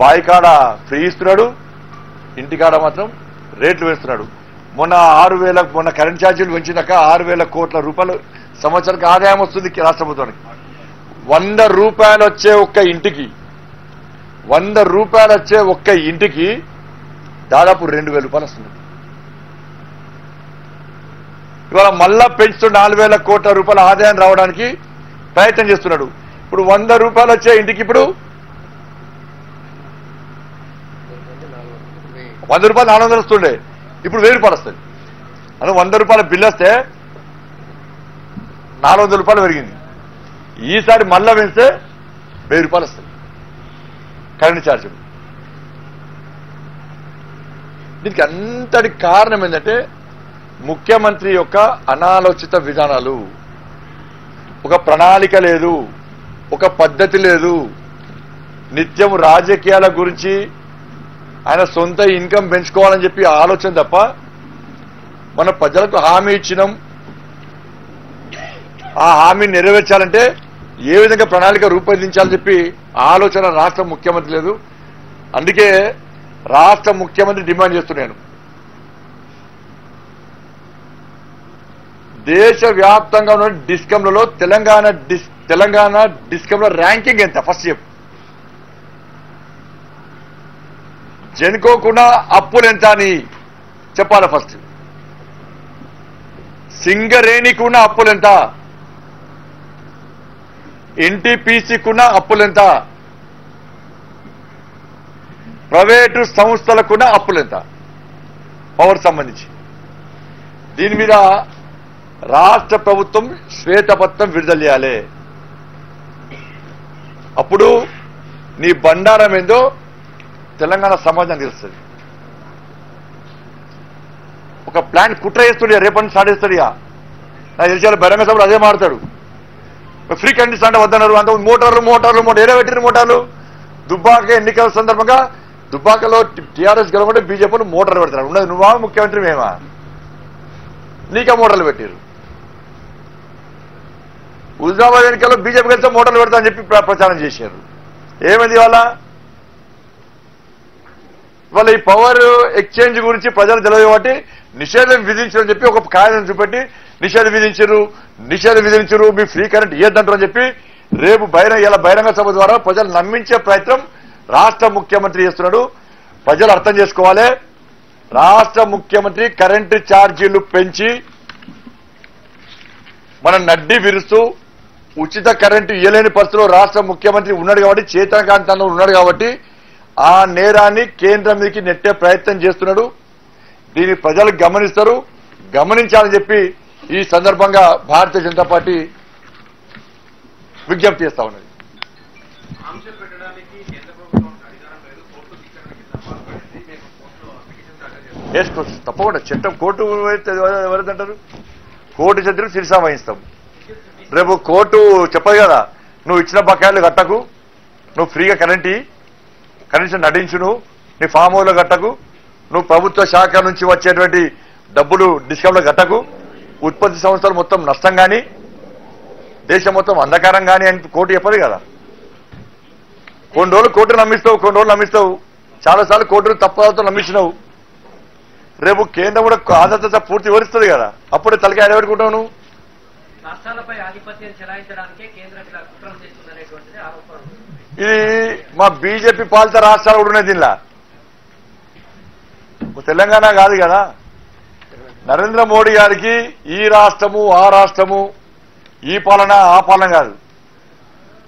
బాయికాడ free ఇస్తున్నాడు, ఇంటికాడ మాత్రం రేట్లు వేస్తున్నాడు. మొన్న 6,000 మొన్న కరెంట్ ఛార్జీలు పెంచినాక 6,000 కోట్ల రూపాయలు సంవత్సరానికి ఆదాయం వస్తుంది రాష్ట్ర ప్రభుత్వానికి. 100 రూపాయలు వచ్చే ఒక్క ఇంటికి 100 రూపాయలు వచ్చే ఒక్క ఇంటికి దాదాపు 2,000 రూపాయలు వస్తుంది. ఇవాళ మళ్ళా పెంచుతూ 4,000 కోట్ల రూపాయల ఆదాయం రావడానికి ప్రయత్నం చేస్తున్నాడు. ఇప్పుడు 100 రూపాయలు వచ్చే ఇంటికి ఇప్పుడు 100 రూపాయలు 400 వస్తుండే, ఇప్పుడు 1000 రూపాయలు వస్తుంది. అదే 100 రూపాయల బిల్లు వస్తే 400 రూపాయలు పెరిగింది. ఈసారి మళ్ళా పెంచితే 1000 రూపాయలు వస్తుంది కరెంట్ ఛార్జీలు. దీనికి అంతటి కారణం ఏంటంటే ముఖ్యమంత్రి యొక్క అనాలోచిత విధానాలు. ఒక ప్రణాళిక లేదు, ఒక పద్ధతి లేదు. నిత్యం రాజకీయాల గురించి ఆయన సొంత ఇన్కమ్ పెంచుకోవాలని చెప్పి ఆలోచన తప్ప మన ప్రజలకు హామీ ఇచ్చినాం, ఆ హామీ నెరవేర్చాలంటే ఏ విధంగా ప్రణాళిక రూపొందించాలని చెప్పి ఆలోచన రాష్ట్ర ముఖ్యమంత్రి లేదు. అందుకే రాష్ట్ర ముఖ్యమంత్రి డిమాండ్ చేస్తున్నాను, దేశవ్యాప్తంగా ఉన్న డిస్కంలలో తెలంగాణ డిస్కంలో ర్యాంకింగ్ ఎంత ఫస్ట్ చెప్పు. జనుకోకుండా అప్పులు ఎంత అని చెప్పాలి ఫస్ట్. సింగరేణికున్న అప్పులెంత, ఎన్టీపీసీకున్న అప్పులెంత, ప్రైవేటు సంస్థలకున్న అప్పులెంత పవర్ సంబంధించి. దీని మీద రాష్ట్ర ప్రభుత్వం శ్వేతపత్రం విడుదల చేయాలి. అప్పుడు నీ బండారం ఏందో తెలంగాణ సమాజం తెలుస్తుంది. ఒక ప్లాన్ కుట్ర చేస్తుడియా, రేపటి స్టార్ట్ చేస్తాడియా. నాకు తెలిసి బహిరంగ సభలు అదే మాడతాడు. ఫ్రీ కండిషన్ అంటే వద్దన్నారు. అంత మోటార్లు ఏదో పెట్టిన మోటార్లు. దుబ్బాక ఎన్నికల సందర్భంగా దుబ్బాకలో టీఆర్ఎస్ గెలవకుంటే బీజేపీలు మోటార్లు పెడతారు. ఉన్నది నువ్వా ముఖ్యమంత్రి మేమా, నీకే మోటార్లు పెట్టారు. హుజరాబాద్ ఎన్నికల్లో బీజేపీ కలిసి మోటార్లు పెడతా అని చెప్పి ప్రచారం చేశారు. ఏమైంది ఇవాళ ఈ పవర్ ఎక్స్చేంజ్ గురించి ప్రజలు తెలియదు కాబట్టి నిషేధం విధించని చెప్పి ఒక కారణం చూపెట్టి నిషేధం విధించరు మీ ఫ్రీ కరెంట్ ఇయ్యద్దంటారు అని చెప్పి రేపు బహిరంగ సభ ద్వారా ప్రజలు నమ్మించే ప్రయత్నం రాష్ట్ర ముఖ్యమంత్రి చేస్తున్నాడు. ప్రజలు అర్థం చేసుకోవాలి. రాష్ట్ర ముఖ్యమంత్రి కరెంటు ఛార్జీలు పెంచి మనం నడ్డి విరుస్తూ ఉచిత కరెంటు ఇయ్యలేని పరిస్థితిలో రాష్ట్ర ముఖ్యమంత్రి ఉన్నాడు కాబట్టి, చేతనకాంతంలో ఉన్నాడు కాబట్టి ఆ నేరాన్ని కేంద్రం మీదకి నెట్టే ప్రయత్నం చేస్తున్నాడు. దీన్ని ప్రజలు గమనిస్తారు, గమనించాలని చెప్పి ఈ సందర్భంగా భారతీయ జనతా పార్టీ విజ్ఞప్తి చేస్తా ఉన్నది. తప్పకుండా చట్టం కోర్టు ఎవరిదంటారు, కోర్టు చర్చలు శిరసా వహిస్తాం. రేపు కోర్టు చెప్పదు కదా, నువ్వు ఇచ్చిన బకాయిలు కట్టకు, నువ్వు ఫ్రీగా కరెంట్ కనీసం నటించును, నీ ఫామ్ హౌస్లో కట్టకు, నువ్వు ప్రభుత్వ శాఖ నుంచి వచ్చేటువంటి డబ్బులు డిస్కౌంట్లో కట్టకు, ఉత్పత్తి సంస్థలు మొత్తం నష్టం కానీ దేశం మొత్తం అంధకారం కానీ అని కోర్టు చెప్పదు కదా. కొన్ని రోజులు కోర్టును నమ్మిస్తావు, చాలాసార్లు కోర్టును తప్పుతో నమ్మించినావు. రేపు కేంద్రం కూడా ఆదర్శత పూర్తి వివరిస్తుంది కదా, అప్పుడే తలకాయ ఎడబెట్టుకుంటావు నువ్వు. రాష్ట్రాలపై ఆధిపత్యం చెలాయించడానికే కేంద్రం కుట్రలు చేస్తుందనేటువంటిది ఆరోపణ. ఇది మా బీజేపీ పాలిత రాష్ట్రాలు కూడా ఉన్నాయి. దీనిలా తెలంగాణ కాదు కదా. నరేంద్ర మోడీ గారికి ఈ రాష్ట్రము ఆ రాష్ట్రము, ఈ పాలన ఆ పాలన కాదు.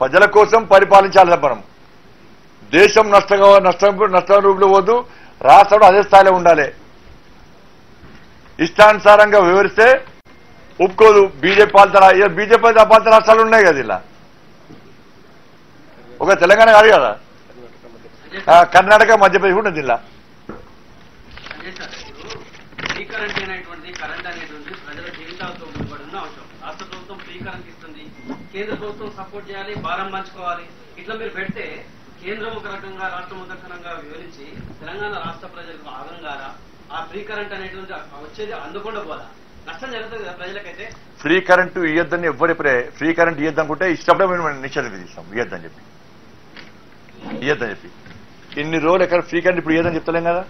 ప్రజల కోసం పరిపాలించాలి. మనం దేశం నష్టం రూపులో పోదు, రాష్ట్రంలో అదే స్థాయిలో ఉండాలి. ఇష్టానుసారంగా వివరిస్తే ఒప్పుకోదు. బీజేపీ పాలిత రాష్ట్రాలు ఉన్నాయి కదా. ఇలా ఒక తెలంగాణ కాదు కదా, కర్ణాటక మధ్యప్రదేశ్ కూడా ఉంది. ఇలా ఫ్రీ కరెంట్ అనేటువంటి కరెంట్ అనేటువంటి ప్రజల జీవితాలతో ముడిపడిన అంశం. రాష్ట్ర ప్రభుత్వం ఫ్రీ కరెంట్ ఇస్తుంది, కేంద్ర ప్రభుత్వం సపోర్ట్ చేయాలి, భారం పంచుకోవాలి. ఇట్లా మీరు పెడితే కేంద్రం ఒక రకంగా రాష్ట్రం ఒక రకంగా వివరించి తెలంగాణ రాష్ట్ర ప్రజలకు ఆగం కాదా? ఆ ఫ్రీ కరెంట్ అనేటువంటి వచ్చేది అందకుండా పోదా? నష్టం జరుగుతుంది కదా ప్రజలకైతే. ఫ్రీ కరెంటు ఇయ్యొద్దని ఎప్పుడే ఫ్రీ కరెంట్ ఇయ్యద్దనుకుంటే ఇష్టపడే మేము నిషేధం విధిస్తాం. ఇయ్యొద్దని చెప్పి ఇన్ని రోజులు ఎక్కడ ఫ్రీ కరెంట్ ఇప్పుడు ఇయ్యదని చెప్తలేం కదా.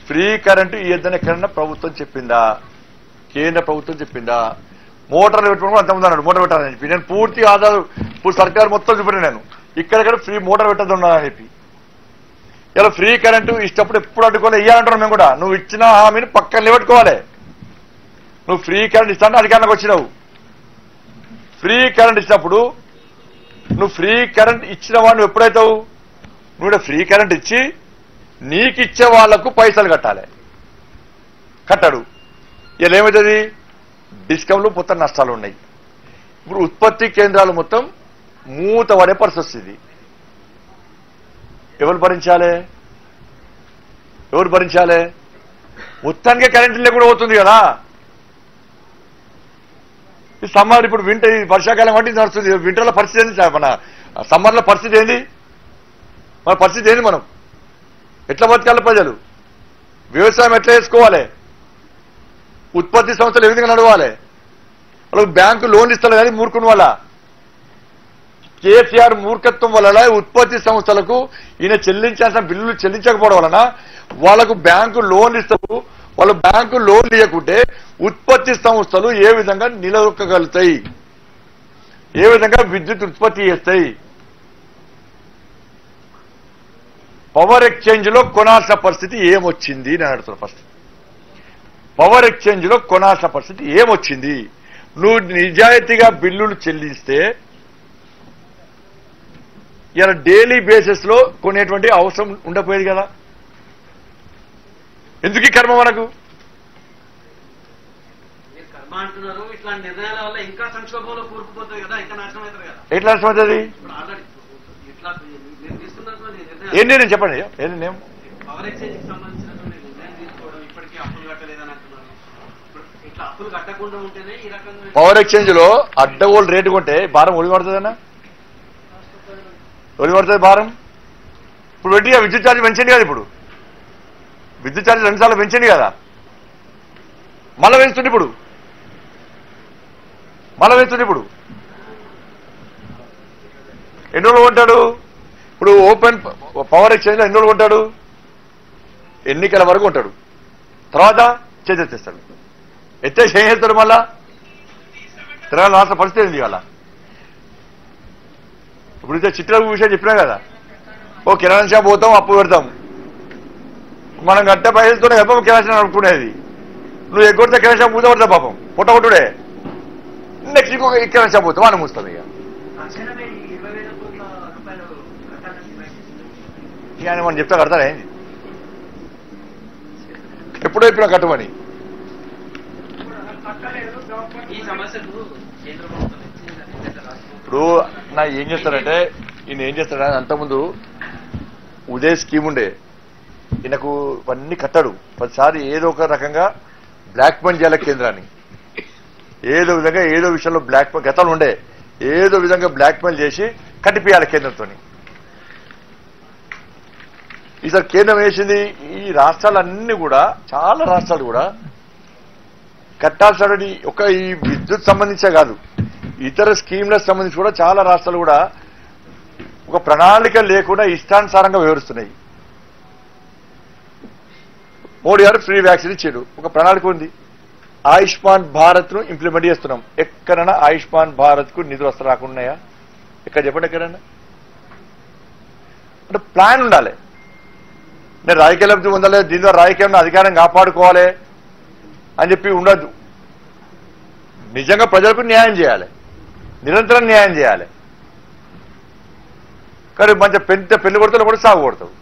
ఫ్రీ కరెంటు ఇయ్యద్దని ఎక్కడన్నా ప్రభుత్వం చెప్పిందా? కేంద్ర ప్రభుత్వం చెప్పిందా? మోటార్లు పెట్టుకోవడం అంతమంది అన్నాడు మోటార్ పెట్టాలని చెప్పి. నేను పూర్తి ఆధార్ ఇప్పుడు సర్కారు మొత్తం చూపెట్టాను. నేను ఇక్కడెక్కడ ఫ్రీ మోటార్ పెట్టద్దు ఉన్నానని చెప్పి. ఇలా ఫ్రీ కరెంటు ఇష్టప్పుడు ఎప్పుడు అడ్డుకోవాలి ఇయ్యాలంటున్నాం మేము కూడా. నువ్వు ఇచ్చిన హామీని పక్కన నిలబెట్టుకోవాలి. నువ్వు ఫ్రీ కరెంట్ ఇస్తానంటే అధికారంలోకి వచ్చినావు. ఫ్రీ కరెంట్ ఇచ్చినప్పుడు నువ్వు ఫ్రీ కరెంట్ ఇచ్చిన వాడిని ఎప్పుడైతావు? నువ్వు ఫ్రీ కరెంట్ ఇచ్చి నీకు ఇచ్చే వాళ్లకు పైసలు కట్టాలి. కట్టాడు. ఇలా ఏమవుతుంది? డిస్కంలు మొత్తం నష్టాలు ఉన్నాయి. ఇప్పుడు ఉత్పత్తి కేంద్రాలు మొత్తం మూత పడే పరిస్థితి వస్తుంది. ఎవరు భరించాలి? ఎవరు భరించాలి? మొత్తానికే కరెంట్ లేకుండా పోతుంది కదా. ఈ సమ్మర్ ఇప్పుడు వింటర్ వర్షాకాలం అంటే నడుస్తుంది. వింటర్లో పరిస్థితి ఏంది? మన సమ్మర్లో పరిస్థితి ఏంది? మన పరిస్థితి ఏంది? మనం ఎట్లా బతకాలి? ప్రజలు వ్యవసాయం ఎట్లా చేసుకోవాలి? ఉత్పత్తి సంస్థలు ఏ విధంగా నడవాలి? వాళ్ళకి బ్యాంకు లోన్లు ఇస్తారు కానీ మూర్ఖుని వల్ల, కేసీఆర్ మూర్ఖత్వం వలన ఉత్పత్తి సంస్థలకు ఈయన చెల్లించాల్సిన బిల్లులు చెల్లించకపోవడం వలన వాళ్ళకు బ్యాంకు లోన్లు ఇస్తారు. వాళ్ళు బ్యాంకు లోన్లు ఇవ్వకుంటే ఉత్పత్తి సంస్థలు ఏ విధంగా నిలదొక్కగలుగుతాయి? ఏ విధంగా విద్యుత్ ఉత్పత్తి చేస్తాయి? పవర్ ఎక్స్చేంజ్ లో కొనాల్సిన పరిస్థితి ఏమొచ్చింది నేను అడుగుతున్నా. ఫస్ట్ పవర్ ఎక్స్చేంజ్ లో కొనాల్సిన పరిస్థితి ఏమొచ్చింది? నువ్వు నిజాయితీగా బిల్లులు చెల్లిస్తే ఇలా డైలీ బేసిస్ లో కొనేటువంటి అవసరం ఉండకపోయేది కదా. ఎందుకు ఈ కర్మ మనకు? కర్మ అంటున్నారు. ఇట్లాంటి నిర్ణయాల వల్ల ఇంకా సంక్షోభంలో కూరుకుపోతుంది కదా, ఇంకా నాశనం అవుతుంది కదా. ఎట్లా నష్టం అవుతుంది? ఏం నిర్ణయం చెప్పండి. ఏం నిర్ణయం? పవర్ ఎక్స్చేంజ్ కి సంబంధించినటువంటి నిర్ణయం తీసుకోవడం, ఇప్పటికీ అప్పులు కట్టలేదని అంటున్నారు. ఇట్లా అప్పులు కట్టకుండా ఉంటేనే ఈ రకంగా పవర్ ఎక్స్చేంజ్ లో అడ్డగోలు రేటు కొంటే భారం ఒడి పడుతుందన్నా? ఒడి పడుతుంది భారం. ఇప్పుడు పెట్టి విద్యుత్ ఛార్జ్ పెంచండి కదా. ఇప్పుడు విద్యుత్ ఛార్జ్ 2 సార్లు పెంచండి కదా. మళ్ళా పెంచుతుంది ఇప్పుడు. ఎన్ని రోజులు కొంటాడు? ఇప్పుడు ఓపెన్ పవర్ ఎక్స్చేంజ్ లో ఎన్ని రోజులు కొంటాడు? ఎన్నికల వరకు ఉంటాడు. తర్వాత చేసేస్తాడు. ఎత్తేసి ఏం చేస్తాడు? మళ్ళా తెలంగాణ రాష్ట్ర పరిస్థితి ఏంది ఇవాళ? ఇప్పుడు ఇదే చిత్రాల విషయం చెప్పినా కదా. ఓ కిరాణా షాప్ పోతాం, అప్పు పెడతాం. మనం గట్ట పైసలతోనే ఎప్ప కిరాణా షాప్ అనుకునేది. నువ్వు ఎగ్గొడితే కిరాణా షాప్ పూజ పడతావు పాపం, పుట్టగొట్టుడే. నెక్స్ట్ ఇంకొక కిరాణా షాప్ పోతాం, అని మూస్తాం. ఇక మనం చెప్తా కడతారా ఏంది? ఎప్పుడో ఇప్పుడు కట్టమని. ఇప్పుడు నా ఏం చేస్తారంటే ఈయన ఏం చేస్తాడంటే, అంతకుముందు ఉదయ్ స్కీమ్ ఉండే, ఈయనకు ఇవన్నీ కట్టాడు. ప్రతిసారి ఏదో ఒక రకంగా బ్లాక్ మెయిల్ చేయాలి కేంద్రాన్ని. ఏదో విధంగా ఏదో విషయంలో బ్లాక్ మెయిల్ గతంలో ఉండే, ఏదో విధంగా బ్లాక్ మెయిల్ చేసి కట్టిపియాలి కేంద్రంతో. ఈసారి కేంద్రం వేసింది, ఈ రాష్ట్రాలన్నీ కూడా, చాలా రాష్ట్రాలు కూడా కట్టాల్సిన ఒక ఈ విద్యుత్ సంబంధించే కాదు, ఇతర స్కీమ్లకు సంబంధించి కూడా చాలా రాష్ట్రాలు కూడా ఒక ప్రణాళిక లేకుండా ఇష్టానుసారంగా వివరిస్తున్నాయి. మోడీ గారు ఫ్రీ వ్యాక్సిన్ ఇచ్చాడు, ఒక ప్రణాళిక ఉంది. ఆయుష్మాన్ భారత్ ను ఇంప్లిమెంట్ చేస్తున్నాం. ఎక్కడైనా ఆయుష్మాన్ భారత్ కు నిధులు వస్తా రాకున్నాయా? ఎక్కడ చెప్పండి, ఎక్కడైనా? అంటే ప్లాన్ ఉండాలి. నేను రాజకీయ లబ్ధి పొందాలి, దీని ద్వారా రాజకీయంలో అధికారం కాపాడుకోవాలి అని చెప్పి ఉండద్దు. నిజంగా ప్రజలకు న్యాయం చేయాలి, నిరంతరం న్యాయం చేయాలి. కానీ మంచి పెళ్లి కొడతావు కూడా సాగు కొడతావు.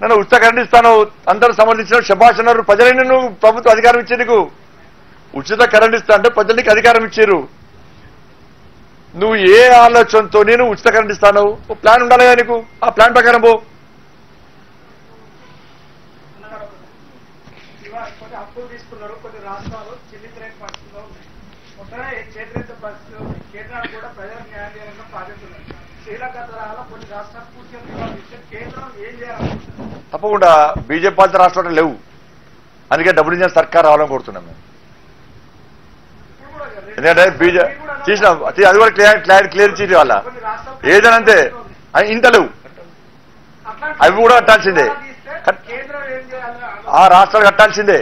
నన్ను ఉచిత కరెంట్ ఇస్తాను అందరూ సమర్థించిన శభాష్ అన్నారు. ప్రజలని నువ్వు ప్రభుత్వం అధికారం ఇచ్చే, నీకు ఉచిత కరెంట్ ఇస్తా అంటే ప్రజలు నీకు అధికారం ఇచ్చారు. నువ్వు ఏ ఆలోచనతో నేను ఉచిత కరెంట్ ఇస్తాను? ప్లాన్ ఉండాలి కదా నీకు. ఆ ప్లాన్ ప్రకారం పో. అప్పులు తీసుకున్నారు, కొన్ని రాష్ట్రాలు చెల్లించలేని పరిస్థితిలో ఉన్నాయి. ఒకటే చేతులెత్తే పరిస్థితిలో ఉన్నాయి. కేంద్రాలు కూడా ప్రజలకు న్యాయం చేయాలని బాధ్యతలు. శ్రీలంక తరహాలో కొన్ని రాష్ట్రాలు పూర్తిగా కేంద్రం ఏం చేయాలనుకుంటున్నారు? తప్పకుండా బీజేపీ పాలిత రాష్ట్రాలు లేవు, అందుకే డబుల్ ఇంజన్ సర్కార్ రావాలని కోరుతున్నాం మేము. ఎందుకంటే బీజేపీ తీసిన అది కూడా క్లియర్ చేయాలి వాళ్ళ. ఏదనంతే ఇంత లేవు, అవి కూడా కట్టాల్సిందే. కేంద్రం ఏం చేయాలి? ఆ రాష్ట్రాలు కట్టాల్సిందే.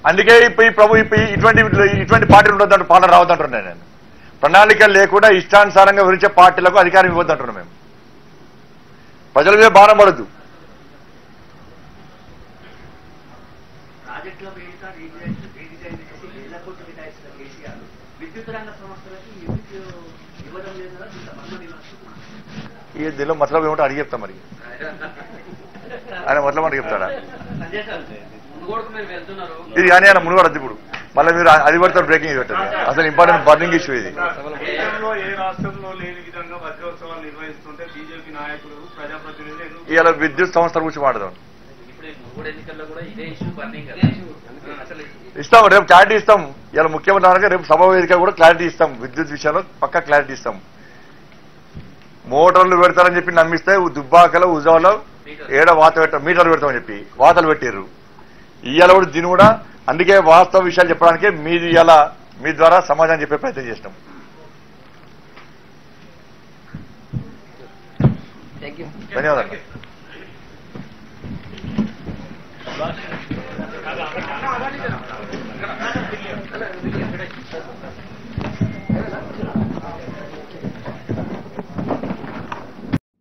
అందుకే ఇప్పుడు ఇటువంటి పార్టీలు ఉండొద్దంటారు, పాలన రావద్దంటున్నాను నేను. ప్రణాళిక లేకుండా ఇష్టానుసారంగా వివరించే పార్టీలకు అధికారం ఇవ్వద్దంటున్నాను మేము. ప్రజల మీద భారం పడద్దు. ఈ దీనిలో మతలబ్ ఏమిటో అడిగి చెప్తాం. మరి ఆయన మతలబ్ అంటే చెప్తాడా? ఇది కానీ ఆయన మునుగడద్దు. ఇప్పుడు మళ్ళీ మీరు అది పడతారు, బ్రేకింగ్ ఇది పెట్టారు. అసలు ఇంపార్టెంట్ బర్నింగ్ ఇష్యూ ఇది. ఏ రాష్ట్రంలో లేని విధంగా వజ్రోత్సవాలు నిర్వహిస్తుంటే బీజేపీ నాయకులు ప్రజాప్రతినిధులు ఇవాళ విద్యుత్ సంస్థల గురించి మాట్లాడదాం. ఇస్తాం, రేపు క్లారిటీ ఇస్తాం. ఇలా ముఖ్యమంత్రి రేపు సభ వేదిక కూడా క్లారిటీ ఇస్తాం. విద్యుత్ విషయంలో పక్కా క్లారిటీ ఇస్తాం. మోటార్లు పెడతారని చెప్పి నమ్మిస్తే దుబ్బాకలో ఉజాలో ఏడ మీటర్లు పెడతామని చెప్పి వాతలు పెట్టారు. ఇవాళ కూడా దీన్ని కూడా అందుకే వాస్తవ విషయాలు చెప్పడానికే మీది ఇలా మీ ద్వారా సమాధానం చెప్పే ప్రయత్నం చేసినాం. ధన్యవాదాలు.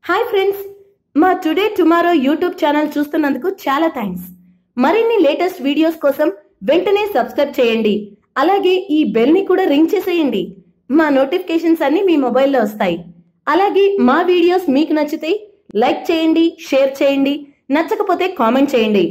హాయ్ ఫ్రెండ్స్, మా టుడే టుమారో యూట్యూబ్ ఛానల్ చూస్తున్నందుకు చాలా థ్యాంక్స్. మరిన్ని లేటెస్ట్ వీడియోస్ కోసం వెంటనే సబ్స్క్రైబ్ చేయండి. అలాగే ఈ బెల్ ని కూడా రింగ్ చేసేయండి. మా నోటిఫికేషన్స్ అన్ని మీ మొబైల్లో వస్తాయి. అలాగే మా వీడియోస్ మీకు నచ్చితే లైక్ చేయండి, షేర్ చేయండి, నచ్చకపోతే కామెంట్ చేయండి.